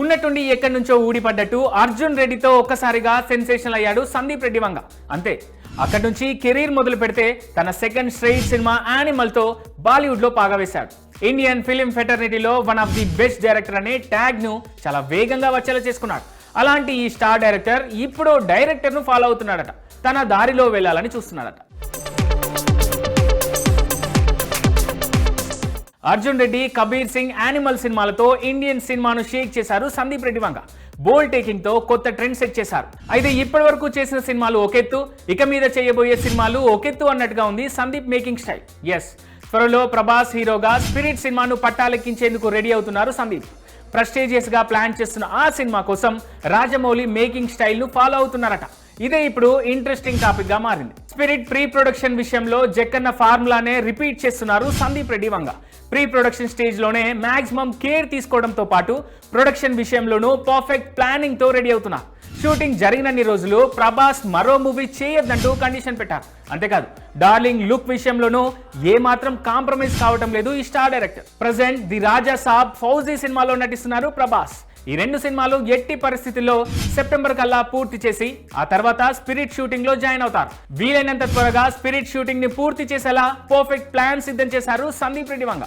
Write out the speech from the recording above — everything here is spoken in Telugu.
ఉన్నట్టుండి ఎక్కడి నుంచో ఊడిపడ్డట్టు అర్జున్ రెడ్డితో ఒక్కసారిగా సెన్సేషనల్ అయ్యాడు సందీప్ రెడ్డి వంగ. అంతే, అక్కడి నుంచి కెరీర్ మొదలు పెడితే తన సెకండ్ స్ట్రెయిట్ సినిమా యానిమల్ తో బాలీవుడ్ లో పాగవేశాడు. ఇండియన్ ఫిలిం ఫెటర్నిటీలో one of the best director అనే ట్యాగ్ ను చాలా వేగంగా వచ్చేలా చేసుకున్నాడు. అలాంటి ఈ స్టార్ డైరెక్టర్ ఇప్పుడు డైరెక్టర్ ను ఫాలో అవుతున్నాడట, తన దారిలో వెళ్ళాలని చూస్తున్నాడట. అర్జున్ రెడ్డి, కబీర్ సింగ్, యానిమల్ సినిమాలతో ఇండియన్ సినిమాను షేక్ చేశారు సందీప్ రెడ్డి వంగ. బోల్డ్ టేకింగ్ తో కొత్త ట్రెండ్ సెట్ చేశారు. అయితే ఇప్పటి వరకు చేసిన సినిమాలు ఒకెత్తు, ఇక మీద చేయబోయే సినిమాలు ఒకెత్తు అన్నట్టుగా ఉంది సందీప్ మేకింగ్ స్టైల్. ఎస్, త్వరలో ప్రభాస్ హీరోగా స్పిరిట్ సినిమాను పట్టాలెక్కించేందుకు రెడీ అవుతున్నారు సందీప్. ప్రెస్టీజియస్ గా ప్లాన్ చేస్తున్న ఆ సినిమా కోసం రాజమౌళి మేకింగ్ స్టైల్ ను ఫాలో అవుతున్నారట. ఇదే ఇప్పుడు ఇంట్రెస్టింగ్ టాపిక్ గా మారింది. స్పిరిట్ ప్రీ ప్రొడక్షన్ విషయంలో జక్కన్న ఫార్ములానే రిపీట్ చేస్తున్నారు సందీప్ రెడ్డి వంగ. ప్రీ ప్రొడక్షన్ స్టేజ్ లోనే మాక్సిమం కేర్ తీసుకోవడంతో పాటు ప్రొడక్షన్ విషయంలోనూ పర్ఫెక్ట్ ప్లానింగ్ తో రెడీ అవుతున్నారు. షూటింగ్ జరిగినన్ని రోజులు ప్రభాస్ మరో మూవీ చేయొద్దంటూ కండిషన్ పెట్టారు. అంతేకాదు, డార్లింగ్ లుక్ విషయంలోనూ ఏ మాత్రం కాంప్రమైజ్ కావటం లేదు ఈ స్టార్ డైరెక్టర్. ప్రజెంట్ ది రాజా సాబ్, ఫౌజీ సినిమాలో నటిస్తున్నారు ప్రభాస్. ఈ రెండు సినిమాలు ఎట్టి పరిస్థితుల్లో సెప్టెంబర్ కల్లా పూర్తి చేసి ఆ తర్వాత స్పిరిట్ షూటింగ్ లో జాయిన్ అవుతారు. వీలైనంత త్వరగా స్పిరిట్ షూటింగ్ ని పూర్తి చేసేలా పర్ఫెక్ట్ ప్లాన్ సిద్ధం చేశారు సందీప్ రెడ్డి వంగ.